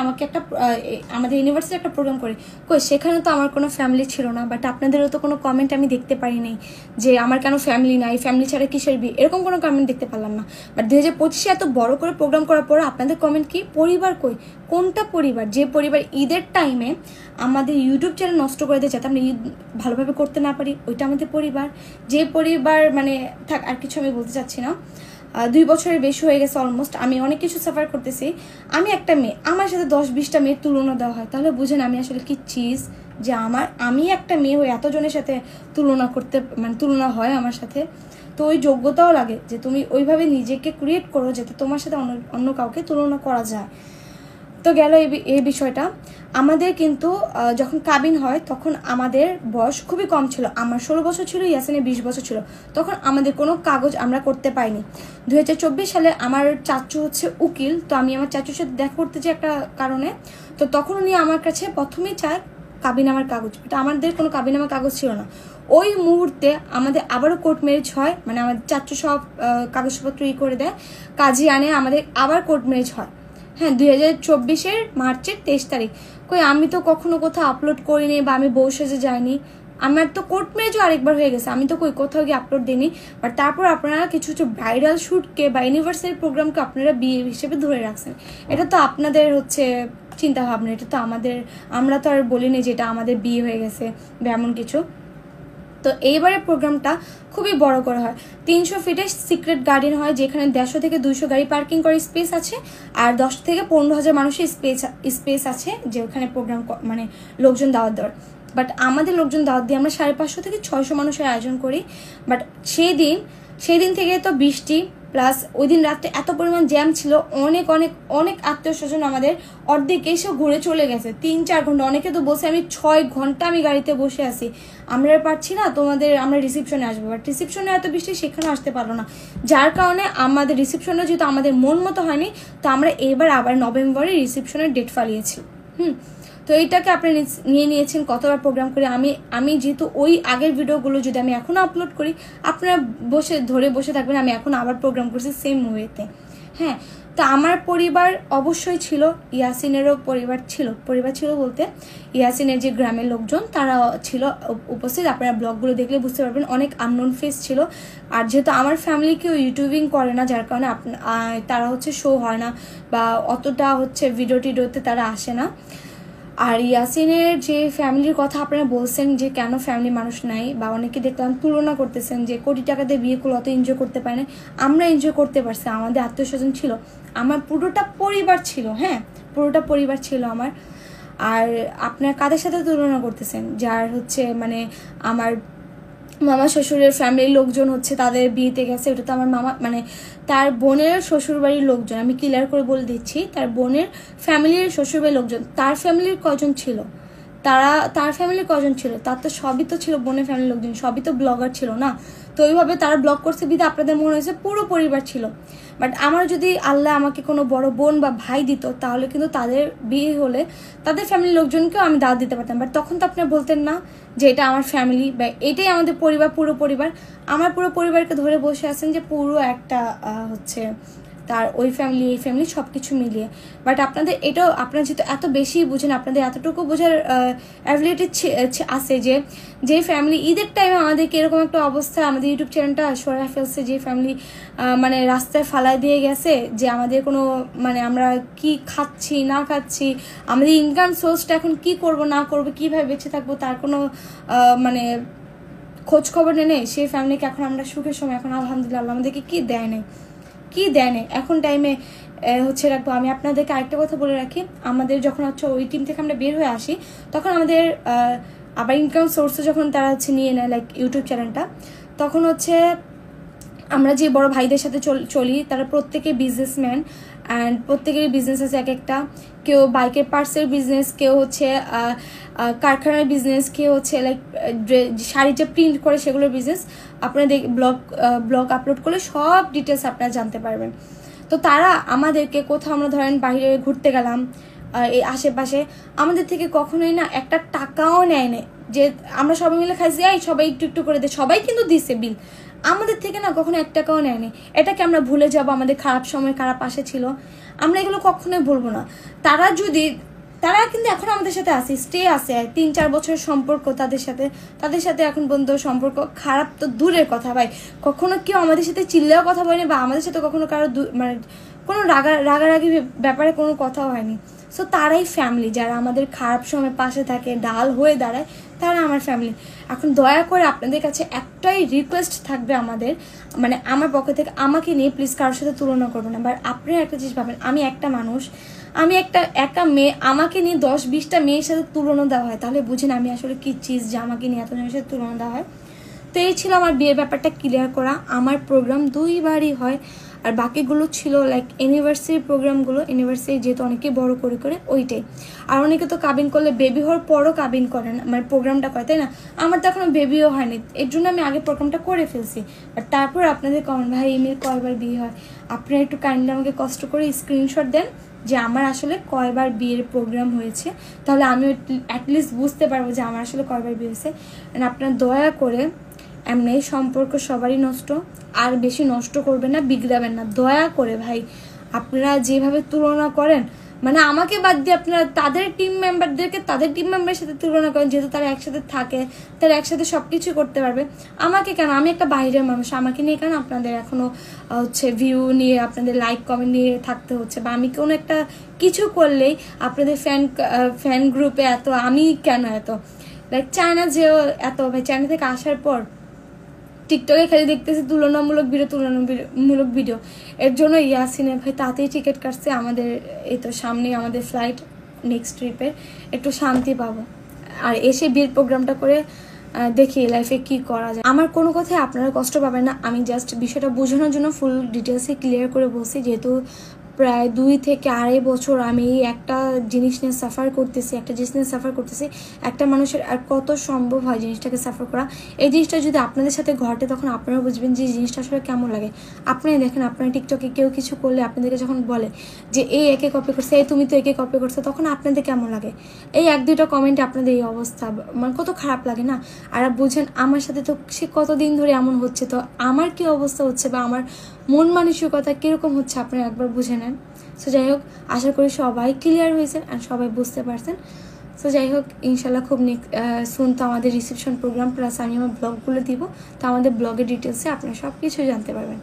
আমাকে একটা আমাদের ইউনিভার্সিটি একটা প্রোগ্রাম করে কই, সেখানে তো আমার কোনো ফ্যামিলি ছিল না, বাট আপনাদেরও তো কোনো কমেন্ট আমি দেখতে পারি নাই যে আমার কেন ফ্যামিলি নাই, ফ্যামিলি ছাড়া কিসের বিয়ে, এরকম কোনো কমেন্ট দেখতে পারলাম না। বাট 2025-এ এত বড় করে প্রোগ্রাম করার পর আপনাদের কমেন্ট কি, পরিবার কই, কোনটা পরিবার? যে পরিবার ঈদের টাইমে আমাদের ইউটিউব চ্যানেল নষ্ট করে দিয়ে যাতে আমরা ঈদ ভালোভাবে করতে না পারি, ওইটা আমাদের পরিবার। যে পরিবার মানে থাক, আর কিছু আমি বলতে চাচ্ছি না। 2 বছরের বেশি হয়ে গেছে অলমোস্ট, আমি অনেক কিছু সাফার করতেছি। আমি একটা মেয়ে, আমার সাথে 10-20টা মেয়ের তুলনা দেওয়া হয়, তাহলে বুঝেন আমি আসলে কি চিজ, যে আমি একটা মেয়ে হয়ে এতজনের সাথে তুলনা করতে, মানে তুলনা হয় আমার সাথে। তো ওই যোগ্যতাও লাগে যে তুমি ওইভাবে নিজেকে ক্রিয়েট করো যাতে তোমার সাথে অন্য কাউকে তুলনা করা যায়। তো গেল এই বিষয়টা। আমাদের কিন্তু যখন কাবিন হয় তখন আমাদের বয়স খুবই কম ছিল। আমার 16 বছর ছিল, ইয়াসিনের 20 বছর ছিল। তখন আমাদের কোনো কাগজ আমরা করতে পাইনি। 2024 সালে আমার চাচু হচ্ছে উকিল, তো আমি আমার চাচুর সাথে দেখা করতে চাই একটা কারণে। তো তখন উনি আমার কাছে প্রথমেই চায় কাবিনামার কাগজ, এটা আমাদের কোনো কাবিনামার কাগজ ছিল না। ওই মুহূর্তে আমাদের আবারও কোর্ট ম্যারেজ হয়, মানে আমাদের চাচু সব কাগজপত্র করে দেয়, কাজী আনে, আমাদের আবার কোর্ট ম্যারেজ হয়। হ্যাঁ, 2024-এর মার্চের 23 তারিখ। কই আমি তো কখনো কোথাও আপলোড করিনি বা আমি বউ সেজে যাইনি। আমার তো কোর্ট ম্যারেজও আরেকবার হয়ে গেছে, আমি তো কই কোথাও গিয়ে আপলোড দিইনি। বাট তারপর আপনারা কিছু কিছু ব্রাইডাল শ্যুটকে বা অ্যানিভার্সারি প্রোগ্রামকে আপনারা বিয়ে হিসেবে ধরে রাখছেন। এটা তো আপনাদের হচ্ছে চিন্তা ভাবনা, এটা তো আমরা তো আর বলিনি যে এটা আমাদের বিয়ে হয়ে গেছে বা এমন কিছু। তো এইবারের প্রোগ্রামটা খুবই বড় করা হয়। 300 ফিটের সিক্রেট গার্ডেন হয়, যেখানে 150 থেকে 200 গাড়ি পার্কিং করার স্পেস আছে, আর 10 থেকে 15,000 মানুষের স্পেস আছে, যে ওখানে প্রোগ্রাম মানে লোকজন দাওয়াত দেওয়ার। বাট আমাদের লোকজন দাওয়াত দিয়ে আমরা 550 থেকে 600 মানুষের আয়োজন করি। বাট সেই দিন থেকে তো বৃষ্টি প্লাস ওই দিন রাত্রে এত পরিমাণ জ্যাম ছিল, অনেক অনেক অনেক আত্মীয় স্বজন আমাদের অর্ধেক এসে ঘুরে চলে গেছে 3-4 ঘন্টা। অনেকে তো বসে আমি 6 ঘন্টা আমি গাড়িতে বসে আছি, আমরা পারছি না আমরা রিসেপশনে আসবো, বাট রিসেপশনে এত বৃষ্টি সেখানে আসতে পারলো না, যার কারণে আমাদের রিসেপশনে যেহেতু আমাদের মন মতো হয়নি, তো আমরা এবার আবার নভেম্বরে রিসেপশনের ডেট ফালিয়েছি। তো এইটাকে আপনি নিয়ে নিয়েছেন কতবার প্রোগ্রাম করে। আমি যেহেতু ওই আগের ভিডিওগুলো যদি আমি এখনও আপলোড করি, আপনারা বসে থাকবেন আমি এখন আবার প্রোগ্রাম করছি সেম ওয়েতে। হ্যাঁ, তো আমার পরিবার অবশ্যই ছিল, ইয়াসিনেরও পরিবার ছিল বলতে ইয়াসিনের যে গ্রামের লোকজন তারা ছিল উপস্থিত। আপনারা ব্লগগুলো দেখলে বুঝতে পারবেন অনেক আননোন ফেস ছিল। আর যেহেতু আমার ফ্যামিলি কেউ ইউটিউবিং করে না, যার কারণে তারা হচ্ছে শো হয় না বা অতটা হচ্ছে ভিডিওতে তারা আসে না। আর ইয়াসিনের যে ফ্যামিলির কথা আপনারা বলছেন যে কেন ফ্যামিলি মানুষ নাই, বা অনেকে দেখলাম তুলনা করতেছেন যে কোটি টাকা দিয়ে বিয়ে করলে অত এনজয় করতে পারে না। আমরা এনজয় করতে পারছি, আমাদের আত্মীয় স্বজন ছিল, আমার পুরোটা পরিবার ছিল। হ্যাঁ, পুরোটা পরিবার ছিল আমার। আর আপনার কাদের সাথে তুলনা করতেছেন? যার হচ্ছে মানে আমার মামা শ্বশুরের ফ্যামিলির লোকজন হচ্ছে তাদের বিয়েতে গেছে, ওটা তো আমার মামা মানে তার বোনের শ্বশুরবাড়ির লোকজন, আমি ক্লিয়ার করে বলে দিচ্ছি, তার বোনের ফ্যামিলির শ্বশুরবাড়ির লোকজন। তার ফ্যামিলির কজন ছিল, তার ফ্যামিলির কজন ছিল? তার তো সবই তো ছিল বোনের ফ্যামিলির লোকজন, সবই তো ব্লগার ছিল না। তো ওইভাবে তারা ব্লগ করছে বিধে আপনাদের মনে হয়েছে পুরো পরিবার ছিল। বাট আমার যদি আল্লাহ আমাকে কোনো বড় বোন বা ভাই দিত, তাহলে কিন্তু তাদের বিয়ে হলে তাদের ফ্যামিলির লোকজনকেও আমি দাওয়াত দিতে পারতাম। বাট তখন তো আপনারা বলতেন না যে এটা আমার ফ্যামিলি বা এটাই আমাদের পরিবার, পুরো পরিবার। আমার পুরো পরিবারকে ধরে বসে আছেন যে পুরো একটা হচ্ছে তার ওই ফ্যামিলি এই ফ্যামিলি সব কিছু মিলিয়ে। বাট আপনাদের এটাও, আপনারা যেহেতু এত বেশি বুঝেন, আপনাদের এতটুকু বোঝার অ্যাবিলিটি আছে যে ফ্যামিলি ঈদের টাইমে আমাদেরকে এরকম একটা অবস্থা, আমাদের ইউটিউব চ্যানেলটা সরাই ফেলছে, যে ফ্যামিলি মানে রাস্তায় ফালাই দিয়ে গেছে, যে আমাদের কোনো মানে আমরা কি খাচ্ছি না খাচ্ছি, আমাদের ইনকাম সোর্সটা এখন কি করব না করব, কিভাবে বেঁচে থাকবো, তার কোনো মানে খোঁজ খবর নেই। সেই ফ্যামিলিকে এখন আমরা সুখের সময় এখন আলহামদুলিল্লাহ আমাদেরকে কি দেয় নেই এখন টাইমে হচ্ছে রাখবো। আমি আপনাদেরকে আরেকটা কথা বলে রাখি, আমাদের যখন হচ্ছে ওই টিম থেকে আমরা বের হয়ে আসি, তখন আমাদের আবার ইনকাম সোর্সে যখন তারা হচ্ছে নিয়ে নেয় লাইক ইউটিউব চ্যানেলটা, তখন হচ্ছে আমরা যে বড় ভাইদের সাথে চলি তারা প্রত্যেকে বিজনেসম্যান, অ্যান্ড প্রত্যেকেরই বিজনেস আছে এক একটা। কেউ বাইকের পার্টসের বিজনেস, কেউ হচ্ছে কারখানার বিজনেস, কেউ হচ্ছে লাইক শাড়ি যে প্রিন্ট করে সেগুলোর বিজনেস। আপনারা ব্লগ আপলোড করলে সব ডিটেলস আপনারা জানতে পারবেন। তো তারা আমাদেরকে কোথাও আমরা ধরেন বাইরে ঘুরতে গেলাম এই আশেপাশে, আমাদের থেকে কখনোই না একটা টাকাও নেয় না, যে আমরা সবাই মিলে খাইছি এই সবাই একটু একটু করে দেয়, সবাই কিন্তু দিছে বিল, আমাদের থেকে না কখনো 1 টাকাও নেয়নি। এটাকে আমরা ভুলে যাব, আমাদের খারাপ সময় কারা পাশে ছিল, আমরা এগুলো কখনোই বলবো না। তারা কিন্তু এখন আমাদের সাথে আছে, স্টে আছে, 3-4 বছরের সম্পর্ক তাদের সাথে এখন পর্যন্ত সম্পর্ক। খারাপ তো দূরের কথা ভাই, কখনো কেউ আমাদের সাথে চিল্লেও কথা বলেনি, বা আমাদের সাথে কখনো কারো মানে কোনো রাগারাগি ব্যাপারে কোনো কথা হয়নি। সো তারাই ফ্যামিলি, যারা আমাদের খারাপ সময় পাশে থাকে, ঢাল হয়ে দাঁড়ায়, তারা আমার ফ্যামিলি। এখন দয়া করে আপনাদের কাছে একটাই রিকোয়েস্ট থাকবে আমাদের, মানে আমার পক্ষ থেকে, আমাকে নিয়ে প্লিজ কারোর সাথে তুলনা করবেন না। বাট আপনারা একটা জিনিস ভাবেন, আমি একটা মানুষ, আমি একটা মেয়ে, আমাকে নিয়ে 10-20টা মেয়ের সাথে তুলনা দেওয়া হয়, তাহলে বুঝেন আমি আসলে কি চিজ যে আমাকে নিয়ে এত জনের সাথে তুলনা দেওয়া হয়। তো এই ছিল আমার বিয়ের ব্যাপারটা ক্লিয়ার করা। আমার প্রোগ্রাম 2বারই হয়, আর বাকিগুলো ছিল লাইক ইউনিভার্সিটির প্রোগ্রামগুলো, ইউনিভার্সিটি যেহেতু অনেকে বড় করে ওইটাই। আর অনেকে তো কাবিন করলে বেবি হওয়ার পরও কাবিন করেন, মানে প্রোগ্রামটা করে, তাই না? আমার তো এখনো বেবিও হয়নি, এর জন্য আমি আগে প্রোগ্রামটা করে ফেলছি। আর তারপর আপনাদের কমেন্ট, ভাই এমির কয়বার বিয়ে হয়, আপনারা একটু কাইন্ডলি আমাকে কষ্ট করে স্ক্রিনশট দেন যে আমার আসলে কয়বার বিয়ের প্রোগ্রাম হয়েছে, তাহলে আমিও অ্যাটলিস্ট বুঝতে পারবো যে আমার আসলে কয়বার বিয়ে হয়েছে। আপনারা দয়া করে, এমনি সম্পর্ক সবারই নষ্ট, আর বেশি নষ্ট করবেন না, বিগড়াবেন না, দয়া করে ভাই। আপনারা যেভাবে তুলনা করেন, মানে আমাকে বাদ দিয়ে আপনারা তাদের টিম মেম্বারের সাথে তুলনা করেন, যেহেতু তারা একসাথে থাকে, তারা একসাথে সব কিছু করতে পারবে। আমাকে কেন, আমি একটা বাইরের মানুষ, আমাকে নিয়ে কেন আপনাদের এখনো ভিউ নিয়ে, আপনাদের লাইক কমেন্ট নিয়ে থাকতে হচ্ছে, বা আমি কোনো একটা কিছু করলেই আপনাদের ফ্যান গ্রুপে এত, আমি কেন এত, লাইক চায়না যেও এত, ভাই চায়না থেকে আসার পর টিকটকে খালি দেখতেছি তুলনামূলক ভিডিও। এর জন্য ইয়াসিনে ভাই তাতেই টিকিট কাটছে আমাদের, এই তো সামনে আমাদের ফ্লাইট নেক্সট ট্রিপের, একটু শান্তি পাবো, আর এসে বিয়ের প্রোগ্রামটা করে দেখি লাইফে কি করা যায়। আমার কোনো কথায় আপনারা কষ্ট পাবেন না, আমি জাস্ট বিষয়টা বোঝানোর জন্য ফুল ডিটেলসে ক্লিয়ার করে বলছি, যেহেতু প্রায় 2 থেকে 2.5 বছর আমি একটা জিনিস নিয়ে সাফার করতেছি, একটা মানুষের আর কত সম্ভব হয় জিনিসটাকে সাফার করা। এই জিনিসটা যদি আপনাদের সাথে ঘটে, তখন আপনারা বুঝবেন যে জিনিসটা আসলে কেমন লাগে। আপনারা দেখেন, আপনারা টিকটকে কেউ কিছু করলে আপনাদেরকে যখন বলে যে এই একে কপি করছে, এই তুমি তো একে কপি করছো, তখন আপনাদের কেমন লাগে? এই 1-2টা কমেন্টে আপনাদের এই অবস্থা, মানে কত খারাপ লাগে না? আর বুঝেন আমার সাথে তো সে কতদিন ধরে এমন হচ্ছে, তো আমার কি অবস্থা হচ্ছে, বা আমার মন মানসিকতা কিরকম হচ্ছে, আপনারা একবার বুঝে নেন। সো যাই হোক, আশা করি সবাই ক্লিয়ার হয়েছেন আর সবাই বুঝতে পারছেন। সো যাই হোক, ইনশাল্লাহ খুব সুন তো আমাদের রিসেপশন প্রোগ্রাম, প্লাস আমি আমার ব্লগগুলো দিব, তো আমাদের ব্লগের ডিটেলসে আপনারা সব কিছু জানতে পারবেন।